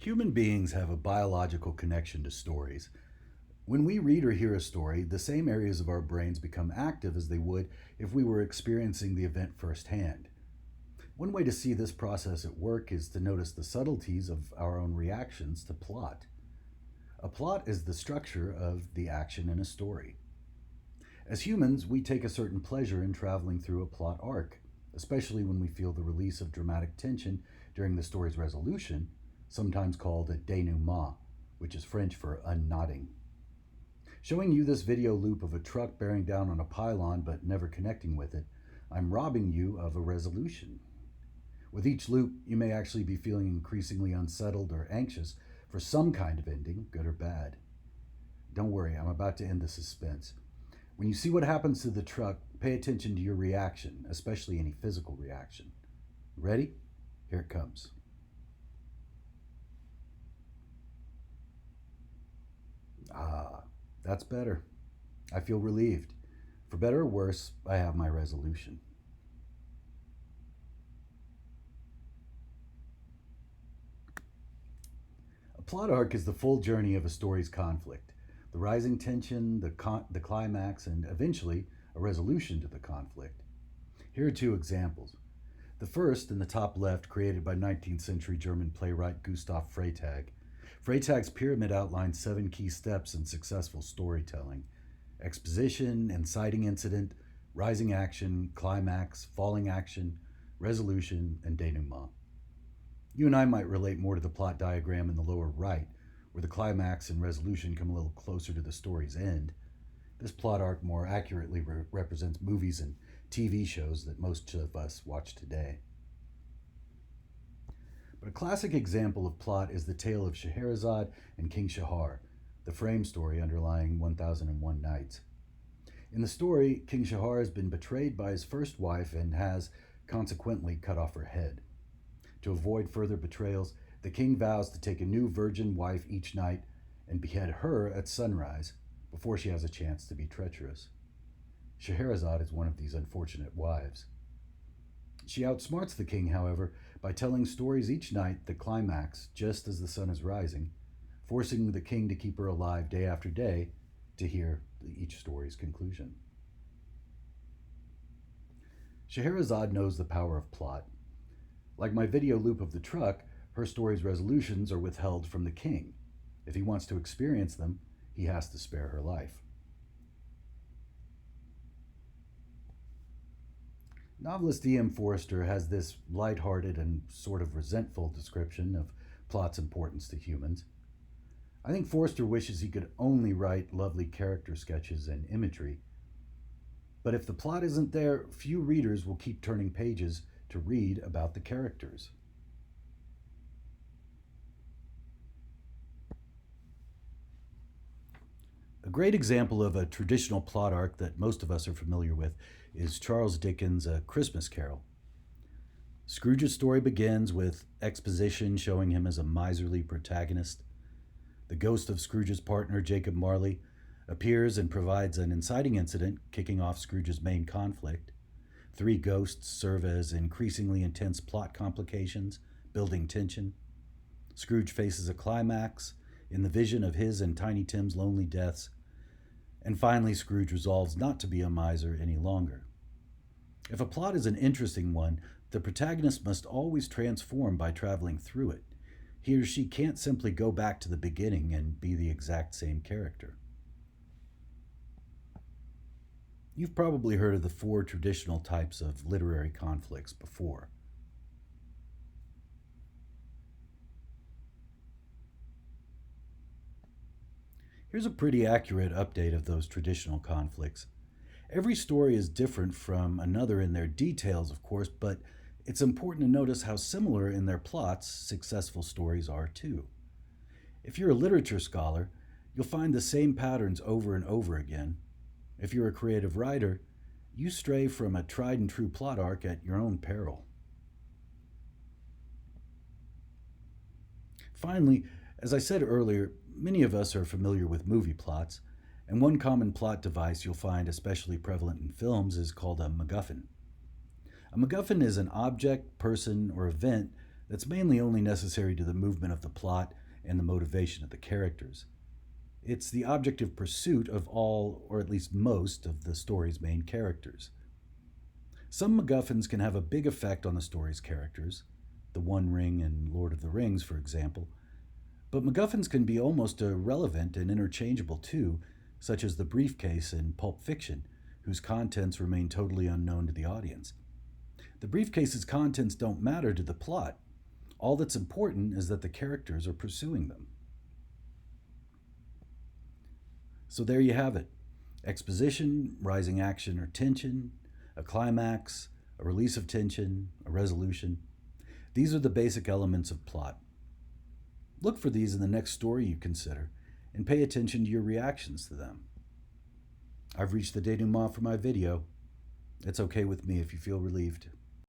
Human beings have a biological connection to stories. When we read or hear a story, the same areas of our brains become active as they would if we were experiencing the event firsthand. One way to see this process at work is to notice the subtleties of our own reactions to plot. A plot is the structure of the action in a story. As humans, we take a certain pleasure in traveling through a plot arc, especially when we feel the release of dramatic tension during the story's resolution, sometimes called a denouement, which is French for unknotting. Showing you this video loop of a truck bearing down on a pylon but never connecting with it, I'm robbing you of a resolution. With each loop, you may actually be feeling increasingly unsettled or anxious for some kind of ending, good or bad. Don't worry, I'm about to end the suspense. When you see what happens to the truck, pay attention to your reaction, especially any physical reaction. Ready? Here it comes. Ah, that's better. I feel relieved. For better or worse, I have my resolution. A plot arc is the full journey of a story's conflict, the rising tension, the climax, and eventually a resolution to the conflict. Here are two examples. The first, in the top left, created by 19th century German playwright Gustav Freytag. Freytag's pyramid outlines 7 key steps in successful storytelling: exposition, inciting incident, rising action, climax, falling action, resolution, and denouement. You and I might relate more to the plot diagram in the lower right, where the climax and resolution come a little closer to the story's end. This plot arc more accurately represents movies and TV shows that most of us watch today. But a classic example of plot is the tale of Shahirazad and King Shahar, the frame story underlying 1001 Nights. In the story, King Shahar has been betrayed by his first wife and has, consequently, cut off her head. To avoid further betrayals, the king vows to take a new virgin wife each night and behead her at sunrise before she has a chance to be treacherous. Shahirazad is one of these unfortunate wives. She outsmarts the king, however, by telling stories each night that climax just as the sun is rising, forcing the king to keep her alive day after day to hear each story's conclusion. Shahirazad knows the power of plot. Like my video loop of the truck, her story's resolutions are withheld from the king. If he wants to experience them, he has to spare her life. Novelist E.M. Forster has this lighthearted and sort of resentful description of plot's importance to humans. I think Forster wishes he could only write lovely character sketches and imagery. But if the plot isn't there, few readers will keep turning pages to read about the characters. A great example of a traditional plot arc that most of us are familiar with is Charles Dickens' A Christmas Carol. Scrooge's story begins with exposition showing him as a miserly protagonist. The ghost of Scrooge's partner, Jacob Marley, appears and provides an inciting incident, kicking off Scrooge's main conflict. 3 ghosts serve as increasingly intense plot complications, building tension. Scrooge faces a climax in the vision of his and Tiny Tim's lonely deaths. And finally, Scrooge resolves not to be a miser any longer. If a plot is an interesting one, the protagonist must always transform by traveling through it. He or she can't simply go back to the beginning and be the exact same character. You've probably heard of the 4 traditional types of literary conflicts before. Here's a pretty accurate update of those traditional conflicts. Every story is different from another in their details, of course, but it's important to notice how similar in their plots successful stories are too. If you're a literature scholar, you'll find the same patterns over and over again. If you're a creative writer, you stray from a tried and true plot arc at your own peril. Finally, as I said earlier, many of us are familiar with movie plots, and one common plot device you'll find especially prevalent in films is called a MacGuffin. A MacGuffin is an object, person, or event that's mainly only necessary to the movement of the plot and the motivation of the characters. It's the objective pursuit of all, or at least most, of the story's main characters. Some MacGuffins can have a big effect on the story's characters, the One Ring in Lord of the Rings, for example, but MacGuffins can be almost irrelevant and interchangeable too, such as the briefcase in Pulp Fiction, whose contents remain totally unknown to the audience. The briefcase's contents don't matter to the plot. All that's important is that the characters are pursuing them. So there you have it: exposition, rising action or tension, a climax, a release of tension, a resolution. These are the basic elements of plot. Look for these in the next story you consider and pay attention to your reactions to them. I've reached the denouement for my video. It's okay with me if you feel relieved.